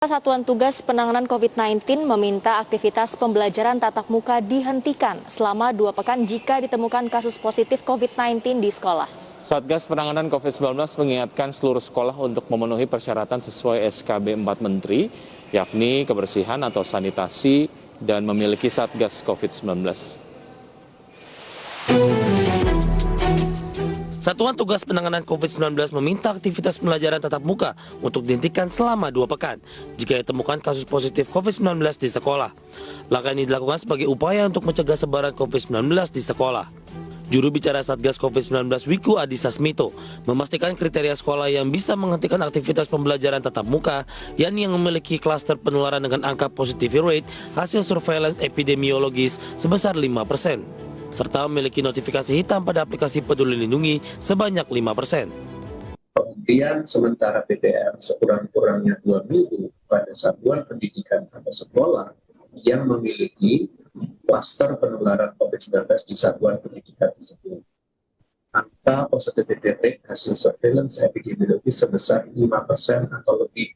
Satuan Tugas Penanganan COVID-19 meminta aktivitas pembelajaran tatap muka dihentikan selama 2 pekan jika ditemukan kasus positif COVID-19 di sekolah. Satgas Penanganan COVID-19 mengingatkan seluruh sekolah untuk memenuhi persyaratan sesuai SKB 4 Menteri, yakni kebersihan atau sanitasi dan memiliki Satgas COVID-19. Satuan Tugas Penanganan COVID-19 meminta aktivitas pembelajaran tatap muka untuk dihentikan selama 2 pekan jika ditemukan kasus positif COVID-19 di sekolah. Langkah ini dilakukan sebagai upaya untuk mencegah sebaran COVID-19 di sekolah. Juru bicara Satgas COVID-19 Wiku Adhisa Smito memastikan kriteria sekolah yang bisa menghentikan aktivitas pembelajaran tatap muka yakni yang memiliki klaster penularan dengan angka positivity rate hasil surveillance epidemiologis sebesar 5%. Serta memiliki notifikasi hitam pada aplikasi Peduli Lindungi sebanyak 5%. Penghentian sementara PTM sekurang-kurangnya 2 minggu pada satuan pendidikan atau sekolah yang memiliki klaster penularan COVID-19 di satuan pendidikan tersebut. Angka positivity rate hasil surveillance epidemiologis sebesar 5% atau lebih.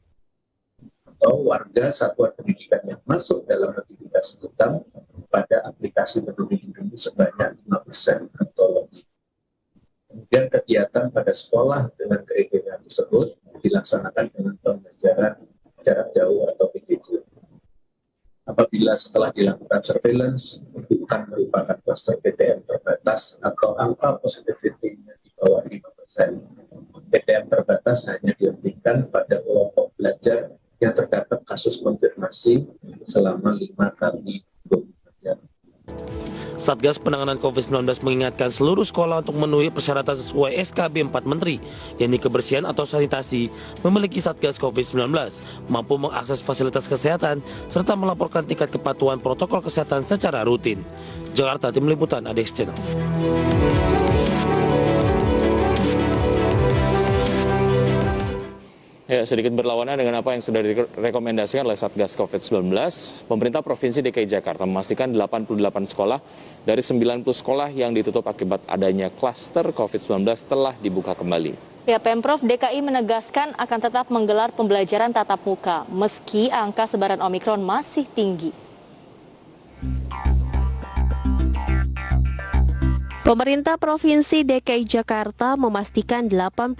Atau warga satuan pendidikan yang masuk dalam notifikasi hitam pada aplikasi Peduli Lindungi sebanyak 5% atau lebih. Kemudian kegiatan pada sekolah dengan kriteria tersebut dilaksanakan dengan pembelajaran jarak jauh atau PJJ. Apabila setelah dilakukan surveillance bukan merupakan kluster PTM terbatas atau angka positivity-nya di bawah 5%, PTM terbatas hanya dihentikan pada kelompok belajar yang terdapat kasus konfirmasi selama 5 kali 24 jam. Satgas Penanganan COVID-19 mengingatkan seluruh sekolah untuk memenuhi persyaratan sesuai SKB 4 Menteri, yakni kebersihan atau sanitasi, memiliki Satgas COVID-19, mampu mengakses fasilitas kesehatan, serta melaporkan tingkat kepatuhan protokol kesehatan secara rutin. Jakarta, Tim Liputan, ADX Channel. Ya, sedikit berlawanan dengan apa yang sudah direkomendasikan oleh Satgas COVID-19, pemerintah Provinsi DKI Jakarta memastikan 88 sekolah dari 90 sekolah yang ditutup akibat adanya klaster COVID-19 telah dibuka kembali. Ya, Pemprov DKI menegaskan akan tetap menggelar pembelajaran tatap muka meski angka sebaran Omikron masih tinggi. Pemerintah Provinsi DKI Jakarta memastikan 88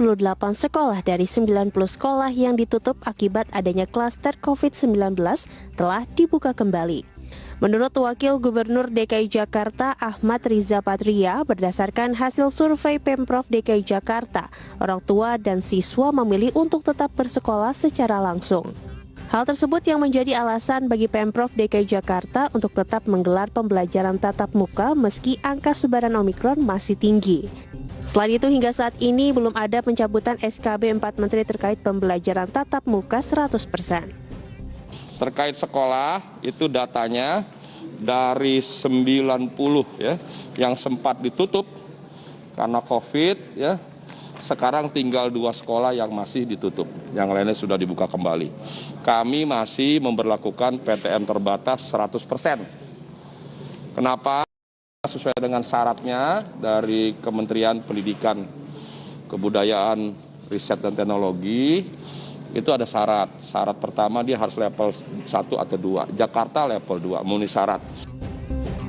sekolah dari 90 sekolah yang ditutup akibat adanya klaster COVID-19 telah dibuka kembali. Menurut Wakil Gubernur DKI Jakarta Ahmad Riza Patria, berdasarkan hasil survei Pemprov DKI Jakarta, orang tua dan siswa memilih untuk tetap bersekolah secara langsung. Hal tersebut yang menjadi alasan bagi Pemprov DKI Jakarta untuk tetap menggelar pembelajaran tatap muka meski angka sebaran Omikron masih tinggi. Selain itu, hingga saat ini belum ada pencabutan SKB 4 Menteri terkait pembelajaran tatap muka 100%. Terkait sekolah, itu datanya dari 90 ya, yang sempat ditutup karena COVID ya. Sekarang tinggal 2 sekolah yang masih ditutup, yang lainnya sudah dibuka kembali. Kami masih memberlakukan PTM terbatas 100%. Kenapa? Sesuai dengan syaratnya dari Kementerian Pendidikan, Kebudayaan, Riset dan Teknologi, itu ada syarat. Syarat pertama dia harus level 1 atau 2. Jakarta level 2, memenuhi syarat.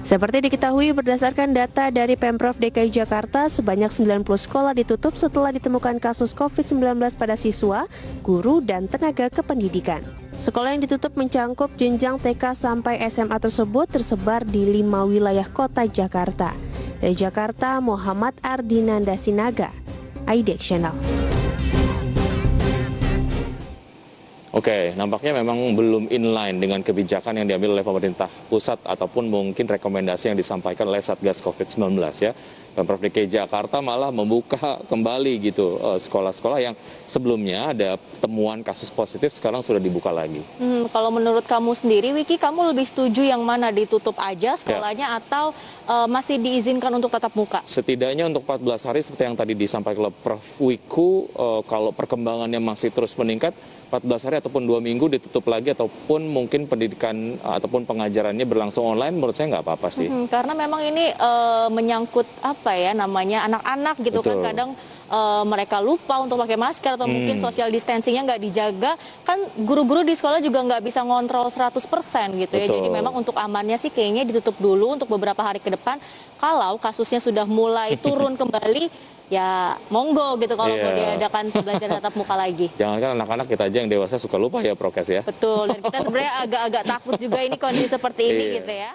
Seperti diketahui berdasarkan data dari Pemprov DKI Jakarta, sebanyak 90 sekolah ditutup setelah ditemukan kasus COVID-19 pada siswa, guru, dan tenaga kependidikan. Sekolah yang ditutup mencangkup jenjang TK sampai SMA tersebut tersebar di 5 wilayah kota Jakarta. Dari Jakarta, Muhammad Ardinanda Sinaga, ADX Channel. Oke, nampaknya memang belum inline dengan kebijakan yang diambil oleh pemerintah pusat ataupun mungkin rekomendasi yang disampaikan oleh Satgas COVID-19 ya. Pemprov DKI Jakarta malah membuka kembali gitu sekolah-sekolah yang sebelumnya ada temuan kasus positif sekarang sudah dibuka lagi. Kalau menurut kamu sendiri, Wiki, kamu lebih setuju yang mana, ditutup aja sekolahnya atau masih diizinkan untuk tatap muka? Setidaknya untuk 14 hari seperti yang tadi disampaikan oleh Prof. Wiku, kalau perkembangannya masih terus meningkat, 14 hari ataupun 2 minggu ditutup lagi ataupun mungkin pendidikan ataupun pengajarannya berlangsung online, menurut saya nggak apa-apa sih. Karena memang ini menyangkut apa namanya anak-anak gitu kan, Betul. kadang mereka lupa untuk pakai masker atau mungkin social distancingnya nggak dijaga, kan guru-guru di sekolah juga nggak bisa ngontrol 100% gitu ya. Betul. Jadi memang untuk amannya sih kayaknya ditutup dulu untuk beberapa hari ke depan. Kalau kasusnya sudah mulai turun kembali, ya monggo gitu kalau mau Iya. diadakan pembelajaran tatap muka lagi. Jangankan anak-anak, kita aja yang dewasa suka lupa ya prokes ya. Betul, dan kita sebenarnya agak-agak takut juga ini kondisi seperti ini Iya. gitu ya.